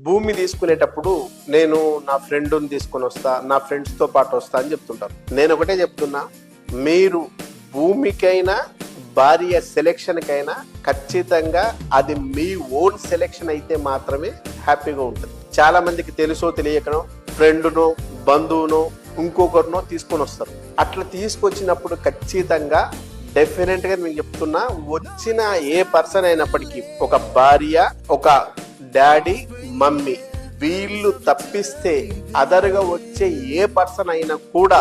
భూమి తీసుకునేటప్పుడు నేను నా ఫ్రెండ్ని తీసుకొని వస్తా, నా ఫ్రెండ్స్తో పాటు వస్తా అని చెప్తుంటారు. నేను ఒకటే చెప్తున్నా, మీరు భూమికైనా భార్య సెలెక్షన్కైనా ఖచ్చితంగా అది మీ ఓన్ సెలెక్షన్ అయితే మాత్రమే హ్యాపీగా ఉంటుంది. చాలా మందికి తెలుసో తెలియకనో ఫ్రెండ్నో బంధువునో ఇంకొకరినో తీసుకొని వస్తారు. అట్లా తీసుకొచ్చినప్పుడు ఖచ్చితంగా డెఫినెట్ గా నేను చెప్తున్నా, వచ్చిన ఏ పర్సన్ అయినప్పటికీ ఒక భార్య, ఒక డాడీ, మమ్మీ వీళ్ళు తప్పిస్తే అదర్గా వచ్చే ఏ పర్సన్ అయినా కూడా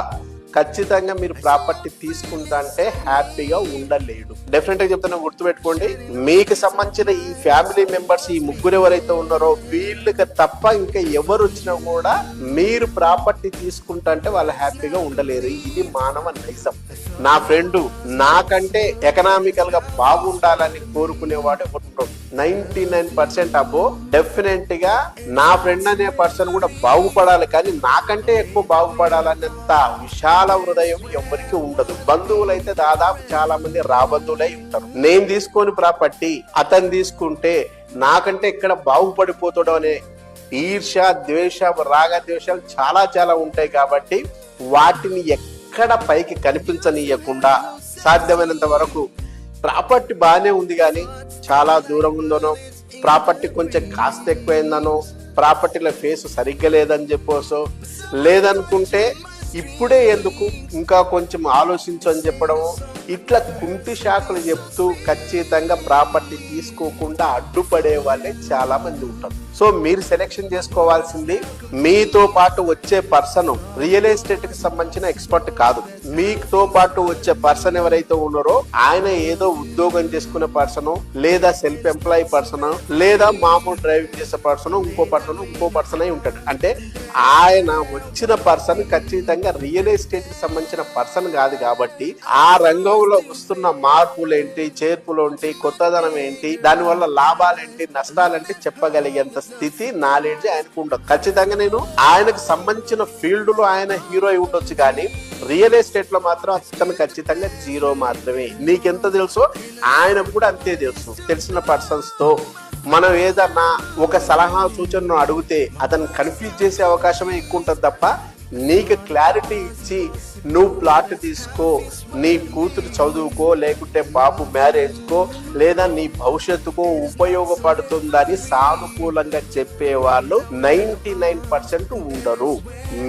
ఖచ్చితంగా మీరు ప్రాపర్టీ తీసుకుంటా అంటే హ్యాపీగా ఉండలేడు. డెఫినెట్ గా చెప్తున్నా, గుర్తుపెట్టుకోండి. మీకు సంబంధించిన ఈ ఫ్యామిలీ మెంబర్స్, ఈ ముగ్గురు ఎవరైతే ఉన్నారో వీళ్ళకి తప్ప ఇంకా ఎవరు వచ్చినా కూడా మీరు ప్రాపర్టీ తీసుకుంటా అంటే వాళ్ళు హ్యాపీగా ఉండలేరు. ఇది మానవ నైజం. నా ఫ్రెండ్ నాకంటే ఎకనామికల్ గా బాగుండాలని కోరుకునేవాడు ఉంటాడు. 99% అబ్బో డెఫినెట్ గా నా ఫ్రెండ్ అనే పర్సన్ కూడా బాగుపడాలి, కానీ నాకంటే ఎక్కువ బాగుపడాలన్నంత విశాల హృదయం ఎవరికి ఉండదు. బంధువులైతే దాదాపు చాలా మంది రాబంధువులై ఉంటారు. నేను తీసుకొని ప్రాపర్టీ అతను తీసుకుంటే నాకంటే ఇక్కడ బాగుపడిపోతాడు అనే ఈర్ష, ద్వేష, రాగ ద్వేషాలు చాలా చాలా ఉంటాయి. కాబట్టి వాటిని ఎక్కడ పైకి కనిపించనీయకుండా సాధ్యమైనంత వరకు ప్రాపర్టీ బాగానే ఉంది కానీ చాలా దూరం ఉందనో, ప్రాపర్టీ కొంచెం కాస్త ఎక్కువైందనో, ప్రాపర్టీలో ఫేస్ సరిగ్గా లేదని చెప్పోసో, లేదనుకుంటే ఇప్పుడే ఎందుకు ఇంకా కొంచెం ఆలోచించు అని చెప్పడము, ఇట్లా కుంటి శాఖలు చెప్తూ ఖచ్చితంగా ప్రాపర్టీ తీసుకోకుండా అడ్డుపడే వాళ్ళే చాలా మంది ఉంటారు. సో మీరు సెలెక్షన్ చేసుకోవాల్సింది మీతో పాటు వచ్చే పర్సన్ రియల్ ఎస్టేట్ కి సంబంధించిన ఎక్స్పర్ట్ కాదు. మీతో పాటు వచ్చే పర్సన్ ఎవరైతే ఉన్నారో ఆయన ఏదో ఉద్యోగం చేసుకునే పర్సన్, లేదా సెల్ఫ్ ఎంప్లాయీ పర్సన్, లేదా మామూలు డ్రైవింగ్ చేసే పర్సన్, ఇంకో పర్సన్ అయి ఉంటాడు. అంటే ఆయన వచ్చిన పర్సన్ ఖచ్చితంగా రియల్ ఎస్టేట్ కి సంబంధించిన పర్సన్ కాదు. కాబట్టి ఆ రంగంలో వస్తున్న మార్పులు ఏంటి, చేర్పులు ఏంటి, కొత్తదనం ఏంటి, దానివల్ల లాభాలేంటి, నష్టాలేంటి చెప్పగలిగేంత స్థితి, నాలెడ్జ్ ఆయనకు ఉండదు. ఖచ్చితంగా నేను ఆయనకు సంబంధించిన ఫీల్డ్ లో ఆయన హీరో అయి ఉండొచ్చు, కానీ రియల్ ఎస్టేట్ లో మాత్రం అతను ఖచ్చితంగా జీరో మాత్రమే. నీకెంత తెలుసో ఆయనకు కూడా అంతే తెలుసు. తెలిసిన పర్సన్స్ తో మనం ఏదన్నా ఒక సలహా సూచనను అడిగితే అతను కన్ఫ్యూజ్ చేసే అవకాశమే ఎక్కువ ఉంటుంది తప్ప, నీకు క్లారిటీ ఇచ్చి నువ్వు ప్లాట్ తీసుకో, నీ కూతురు చదువుకో, లేకుంటే బాబు మ్యారేజ్కో, లేదా నీ భవిష్యత్తుకో ఉపయోగపడుతుందని సానుకూలంగా చెప్పేవాళ్ళు 99% ఉండరు.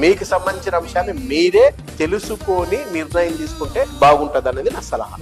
మీకు సంబంధించిన అంశాన్ని మీరే తెలుసుకొని నిర్ణయం తీసుకుంటే బాగుంటుంది అనేది నా సలహా.